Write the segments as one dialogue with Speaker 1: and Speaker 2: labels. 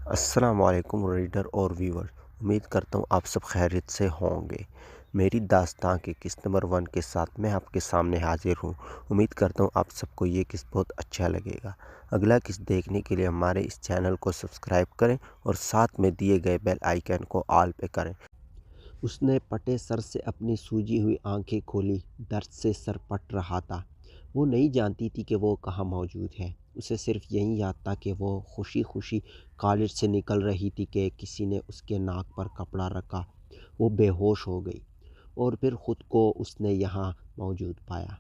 Speaker 1: السلام علیکم ریڈر اور ویور، امید کرتا ہوں آپ سب خیریت سے ہوں گے۔ میری داستان کے قسط نمبر 1 کے ساتھ میں آپ کے سامنے حاضر ہوں۔ امید کرتا ہوں آپ سب کو یہ قسط بہت اچھا لگے گا۔ اگلا قسط دیکھنے کے لیے ہمارے اس چینل کو سبسکرائب کریں اور ساتھ میں دیے گئے بیل آئیکن کو آل پہ کریں۔ اس نے پٹے سر سے اپنی سوجی ہوئی آنکھیں کھولی، درد سے سر پٹ رہا تھا۔ وہ نہیں جانتی تھی کہ وہ کہاں موجود ہے۔ اسے صرف یہی یاد تھا کہ وہ خوشی خوشی کالج سے نکل رہی تھی کہ کسی نے اس کے ناک پر کپڑا رکھا۔ وہ بے ہوش ہو گئی اور پھر خود کو اس نے یہاں موجود پایا۔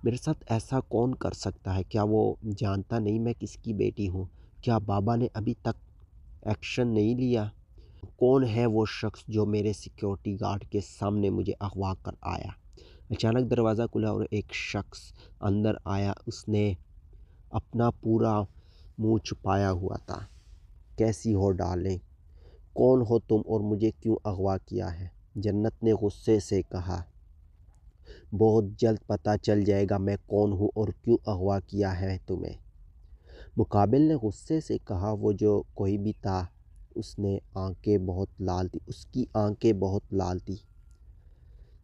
Speaker 1: میرے ساتھ ایسا کون کر سکتا ہے؟ کیا وہ جانتا نہیں میں کس کی بیٹی ہوں؟ کیا بابا نے ابھی تک ایکشن نہیں لیا؟ کون ہے وہ شخص جو میرے سیکیورٹی گارڈ کے سامنے مجھے اغوا کر آیا؟ اچانک دروازہ کھلا اور ایک شخص اندر آیا۔ اس نے اپنا پورا منہ چھپایا ہوا تھا۔ کیسی ہو ڈارلنگ؟ کون ہو تم اور مجھے کیوں اغوا کیا ہے؟ جنت نے غصے سے کہا۔ بہت جلد پتہ چل جائے گا میں کون ہوں اور کیوں اغوا کیا ہے تمہیں، مقابل نے غصے سے کہا۔ وہ جو کوئی بھی تھا اس کی آنکھیں بہت لال تھی۔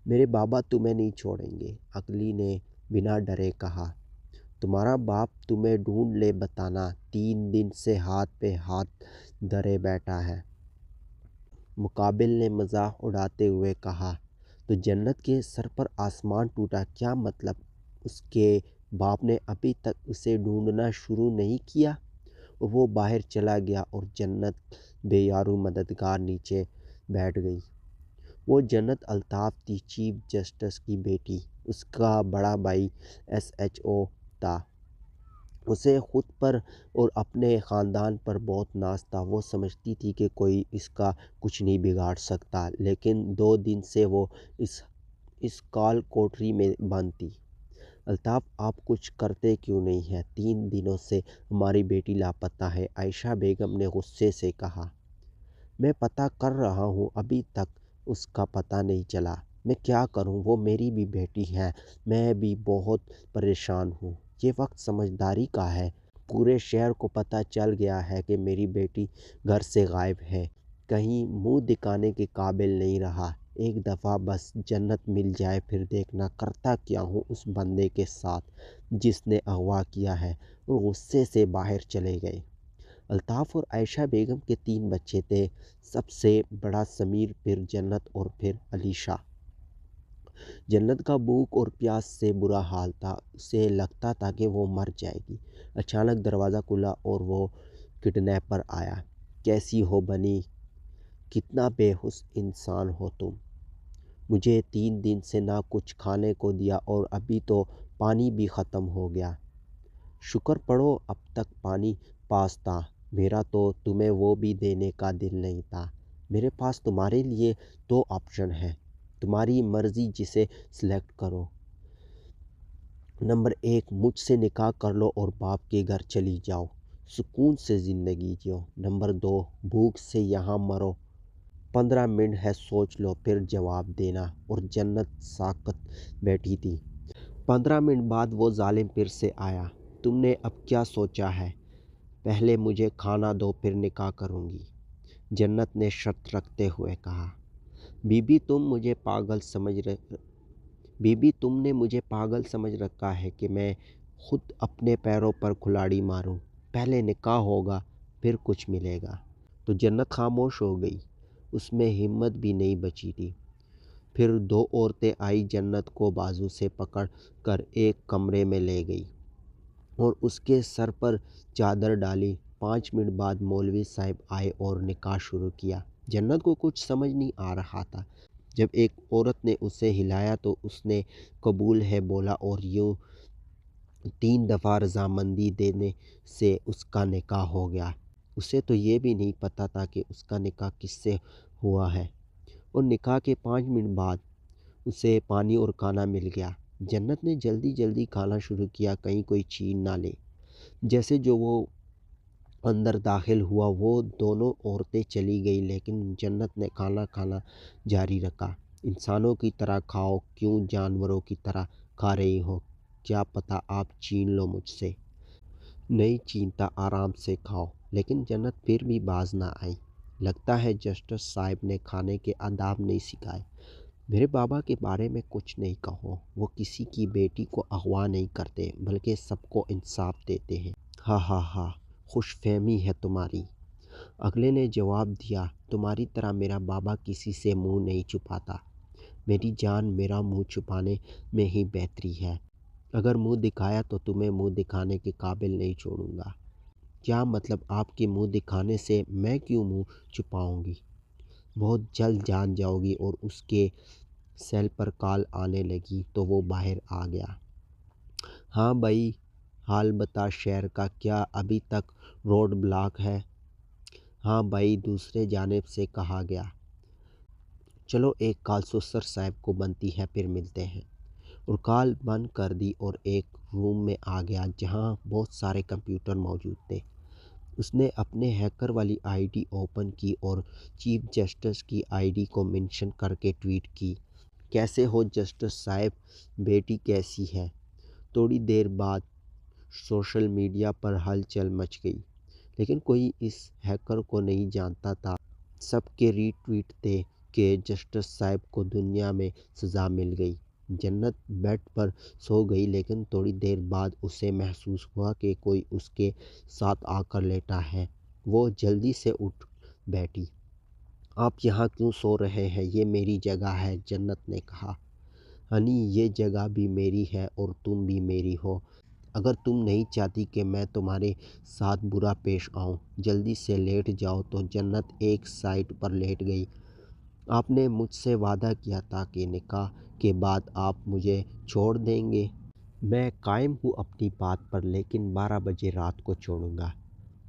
Speaker 1: میرے بابا تمہیں نہیں چھوڑیں گے، اگلی نے بنا ڈرے کہا۔ تمہارا باپ تمہیں ڈھونڈ لے بتانا، 3 دن سے ہاتھ پہ ہاتھ دھرے بیٹھا ہے، مقابل نے مزاح اڑاتے ہوئے کہا۔ تو جنت کے سر پر آسمان ٹوٹا۔ کیا مطلب اس کے باپ نے ابھی تک اسے ڈھونڈنا شروع نہیں کیا؟ اور وہ باہر چلا گیا اور جنت بے یارو مددگار نیچے بیٹھ گئی۔ وہ جنت الطاف تھی، چیف جسٹس کی بیٹی۔ اس کا بڑا بھائی SHO تھا۔ اسے خود پر اور اپنے خاندان پر بہت ناز تھا۔ وہ سمجھتی تھی کہ کوئی اس کا کچھ نہیں بگاڑ سکتا، لیکن 2 دن سے وہ اس کال کوٹری میں بند تھی۔ الطاف آپ کچھ کرتے کیوں نہیں ہیں؟ 3 دنوں سے ہماری بیٹی لاپتہ ہے، عائشہ بیگم نے غصے سے کہا۔ میں پتہ کر رہا ہوں، ابھی تک اس کا پتہ نہیں چلا۔ میں کیا کروں؟ وہ میری بھی بیٹی ہے، میں بھی بہت پریشان ہوں۔ یہ وقت سمجھداری کا ہے۔ پورے شہر کو پتہ چل گیا ہے کہ میری بیٹی گھر سے غائب ہے، کہیں منہ دکھانے کے قابل نہیں رہا۔ ایک دفعہ بس جنت مل جائے، پھر دیکھنا کرتا کیا ہوں اس بندے کے ساتھ جس نے اغوا کیا ہے۔ اور غصے سے باہر چلے گئے۔ الطاف اور عائشہ بیگم کے 3 بچے تھے، سب سے بڑا سمیر، پھر جنت اور پھر علیشہ۔ جنت کا بھوک اور پیاس سے برا حال تھا، اسے لگتا تھا کہ وہ مر جائے گی۔ اچانک دروازہ کھلا اور وہ کڈنیپر آیا۔ کیسی ہو بنی؟ کتنا بے حس انسان ہو تم؟ مجھے 3 دن سے نہ کچھ کھانے کو دیا اور ابھی تو پانی بھی ختم ہو گیا۔ شکر پڑھو اب تک پانی پاس تھا، میرا تو تمہیں وہ بھی دینے کا دل نہیں تھا۔ میرے پاس تمہارے لیے 2 آپشن ہیں، تمہاری مرضی، جسے سلیکٹ کرو۔ نمبر 1، مجھ سے نکاح کر لو اور باپ کے گھر چلی جاؤ، سکون سے زندگی جیو۔ نمبر 2، بھوک سے یہاں مرو۔ 15 منٹ ہے، سوچ لو پھر جواب دینا۔ اور جنت ساکت بیٹھی تھی۔ 15 منٹ بعد وہ ظالم پھر سے آیا۔ تم نے اب کیا سوچا ہے؟ پہلے مجھے کھانا دو پھر نکاح کروں گی، جنت نے شرط رکھتے ہوئے کہا۔ بی بی تم نے مجھے پاگل سمجھ رکھا ہے کہ میں خود اپنے پیروں پر کھلاڑی ماروں؟ پہلے نکاح ہوگا پھر کچھ ملے گا۔ تو جنت خاموش ہو گئی، اس میں ہمت بھی نہیں بچی تھی۔ پھر 2 عورتیں آئی، جنت کو بازو سے پکڑ کر ایک کمرے میں لے گئی اور اس کے سر پر چادر ڈالی۔ 5 منٹ بعد مولوی صاحب آئے اور نکاح شروع کیا۔ جنت کو کچھ سمجھ نہیں آ رہا تھا۔ جب ایک عورت نے اسے ہلایا تو اس نے قبول ہے بولا اور یوں 3 دفعہ رضامندی دینے سے اس کا نکاح ہو گیا۔ اسے تو یہ بھی نہیں پتہ تھا کہ اس کا نکاح کس سے ہوا ہے۔ اور نکاح کے 5 منٹ بعد اسے پانی اور کھانا مل گیا۔ جنت نے جلدی جلدی کھانا شروع کیا، کہیں کوئی چھین نہ لے۔ جیسے جو وہ اندر داخل ہوا وہ دونوں عورتیں چلی گئی، لیکن جنت نے کھانا کھانا جاری رکھا۔ انسانوں کی طرح کھاؤ، کیوں جانوروں کی طرح کھا رہی ہو؟ کیا پتہ آپ چھین لو مجھ سے؟ نہیں چھینتا، آرام سے کھاؤ۔ لیکن جنت پھر بھی باز نہ آئی۔ لگتا ہے جسٹس صاحب نے کھانے کے آداب نہیں سکھائے۔ میرے بابا کے بارے میں کچھ نہیں کہو، وہ کسی کی بیٹی کو اغوا نہیں کرتے بلکہ سب کو انصاف دیتے ہیں۔ ہاں ہاں ہاں، خوش فہمی ہے تمہاری۔ اگلے نے جواب دیا، تمہاری طرح میرا بابا کسی سے منہ نہیں چھپاتا۔ میری جان، میرا منہ چھپانے میں ہی بہتری ہے۔ اگر منہ دکھایا تو تمہیں منہ دکھانے کے قابل نہیں چھوڑوں گا۔ کیا مطلب؟ آپ کے منہ دکھانے سے میں کیوں منہ چھپاؤں گی؟ بہت جلد جان جاؤ گی۔ اور اس کے سیل پر کال آنے لگی تو وہ باہر آ گیا۔ ہاں بھائی، حال بتا شہر کا، کیا ابھی تک روڈ بلاک ہے؟ ہاں بھائی، دوسرے جانب سے کہا گیا۔ چلو ایک کال سسر صاحب کو بنتی ہے، پھر ملتے ہیں۔ اور کال بند کر دی اور ایک روم میں آ گیا جہاں بہت سارے کمپیوٹر موجود تھے۔ اس نے اپنے ہیکر والی آئی ڈی اوپن کی اور چیف جسٹس کی آئی ڈی کو منشن کر کے ٹویٹ کی، کیسے ہو جسٹس صاحب، بیٹی کیسی ہے؟ تھوڑی دیر بعد سوشل میڈیا پر ہلچل مچ گئی، لیکن کوئی اس ہیکر کو نہیں جانتا تھا۔ سب کے ری ٹویٹ تھے کہ جسٹس صاحب کو دنیا میں سزا مل گئی۔ جنت بیڈ پر سو گئی، لیکن تھوڑی دیر بعد اسے محسوس ہوا کہ کوئی اس کے ساتھ آ کر لیٹا ہے۔ وہ جلدی سے اٹھ بیٹھی۔ آپ یہاں کیوں سو رہے ہیں؟ یہ میری جگہ ہے، جنت نے کہا۔ ہنی، یہ جگہ بھی میری ہے اور تم بھی میری ہو۔ اگر تم نہیں چاہتی کہ میں تمہارے ساتھ برا پیش آؤں، جلدی سے لیٹ جاؤ۔ تو جنت ایک سائڈ پر لیٹ گئی۔ آپ نے مجھ سے وعدہ کیا تھا کہ نکاح کے بعد آپ مجھے چھوڑ دیں گے۔ میں قائم ہوں اپنی بات پر، لیکن 12 بجے رات کو چھوڑوں گا۔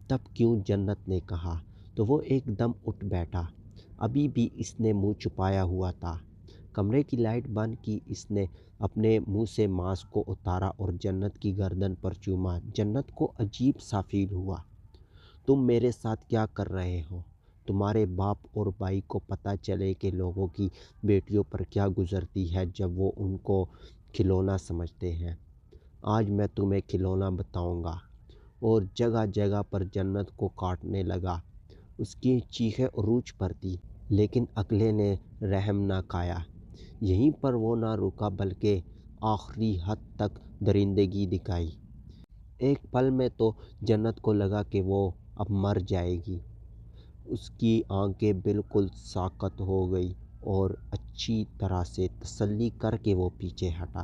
Speaker 1: تب کیوں؟ جنت نے کہا۔ تو وہ ایک دم اٹھ بیٹھا۔ ابھی بھی اس نے منہ چھپایا ہوا تھا۔ کمرے کی لائٹ بند کی، اس نے اپنے منہ سے ماسک کو اتارا اور جنت کی گردن پر چوما۔ جنت کو عجیب سا فیل ہوا۔ تم میرے ساتھ کیا کر رہے ہو؟ تمہارے باپ اور بھائی کو پتہ چلے کہ لوگوں کی بیٹیوں پر کیا گزرتی ہے جب وہ ان کو کھلونا سمجھتے ہیں۔ آج میں تمہیں کھلونا بتاؤں گا۔ اور جگہ جگہ پر جنت کو کاٹنے لگا۔ اس کی چیخیں عروج پر تھی، لیکن اگلے نے رحم نہ کھایا۔ یہیں پر وہ نہ رکا بلکہ آخری حد تک درندگی دکھائی۔ ایک پل میں تو جنت کو لگا کہ وہ اب مر جائے گی۔ اس کی آنکھیں بالکل ساکت ہو گئی اور اچھی طرح سے تسلی کر کے وہ پیچھے ہٹا۔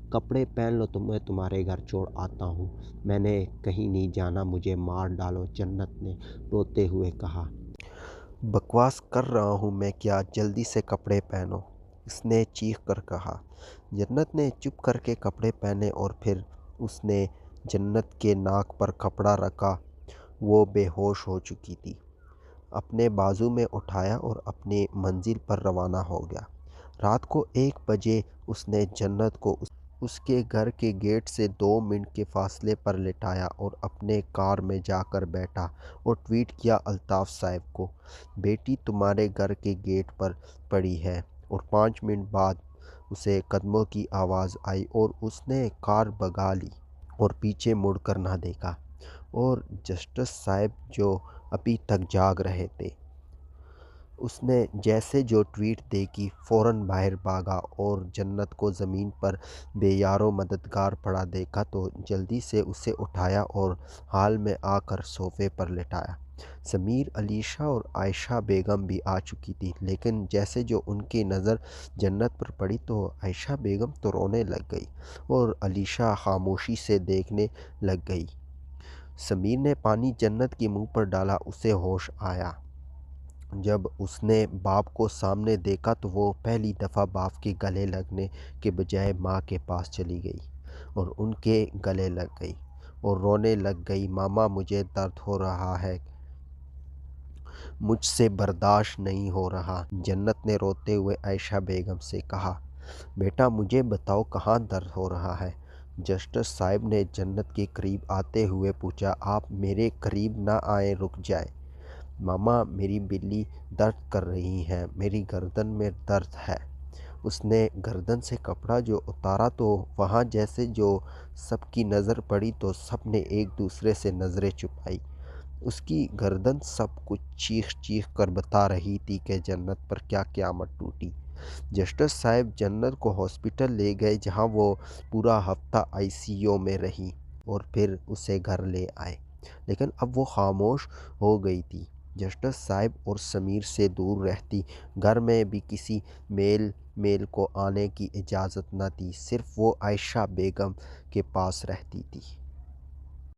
Speaker 1: کپڑے پہن لو، میں تمہارے گھر چھوڑ آتا ہوں۔ میں نے کہیں نہیں جانا، مجھے مار ڈالو، جنت نے روتے ہوئے کہا۔ بکواس کر رہا ہوں میں کیا، جلدی سے کپڑے پہنو، اس نے چیخ کر کہا۔ جنت نے چپ کر کے کپڑے پہنے اور پھر اس نے جنت کے ناک پر کپڑا رکھا۔ وہ بے ہوش ہو چکی تھی۔ اپنے بازو میں اٹھایا اور اپنی منزل پر روانہ ہو گیا۔ رات کو 1 بجے اس نے جنت کو اس کے گھر کے گیٹ سے 2 منٹ کے فاصلے پر لٹایا اور اپنے کار میں جا کر بیٹھا اور ٹویٹ کیا الطاف صاحب کو، بیٹی تمہارے گھر کے گیٹ پر پڑی ہے۔ اور 5 منٹ بعد اسے قدموں کی آواز آئی اور اس نے کار بھگا لی اور پیچھے مڑ کر نہ دیکھا۔ اور جسٹس صاحب جو ابھی تک جاگ رہے تھے، اس نے جیسے جو ٹویٹ دیکھی فوراً باہر بھاگا اور جنت کو زمین پر بے یار و مددگار پڑا دیکھا تو جلدی سے اسے اٹھایا اور ہال میں آ کر صوفے پر لٹایا۔ سمیر، علیشہ اور عائشہ بیگم بھی آ چکی تھی، لیکن جیسے جو ان کی نظر جنت پر پڑی تو عائشہ بیگم تو رونے لگ گئی اور علیشہ خاموشی سے دیکھنے لگ گئی۔ سمیر نے پانی جنت کے منہ پر ڈالا، اسے ہوش آیا۔ جب اس نے باپ کو سامنے دیکھا تو وہ پہلی دفعہ باپ کے گلے لگنے کے بجائے ماں کے پاس چلی گئی اور ان کے گلے لگ گئی اور رونے لگ گئی۔ ماما، مجھے درد ہو رہا ہے، مجھ سے برداشت نہیں ہو رہا، جنت نے روتے ہوئے عائشہ بیگم سے کہا۔ بیٹا مجھے بتاؤ کہاں درد ہو رہا ہے؟ جسٹس صاحب نے جنت کے قریب آتے ہوئے پوچھا۔ آپ میرے قریب نہ آئیں، رک جائیں۔ ماما، میری بلی درد کر رہی ہے، میری گردن میں درد ہے۔ اس نے گردن سے کپڑا جو اتارا تو وہاں جیسے جو سب کی نظر پڑی تو سب نے ایک دوسرے سے نظریں چھپائی۔ اس کی گردن سب کچھ چیخ چیخ کر بتا رہی تھی کہ جنت پر کیا قیامت ٹوٹی۔ جسٹس صاحب جنت کو ہاسپٹل لے گئے جہاں وہ پورا ہفتہ آئی سی یو میں رہی اور پھر اسے گھر لے آئے، لیکن اب وہ خاموش ہو گئی تھی۔ جسٹس صاحب اور سمیر سے دور رہتی، گھر میں بھی کسی میل کو آنے کی اجازت نہ تھی، صرف وہ عائشہ بیگم کے پاس رہتی تھی۔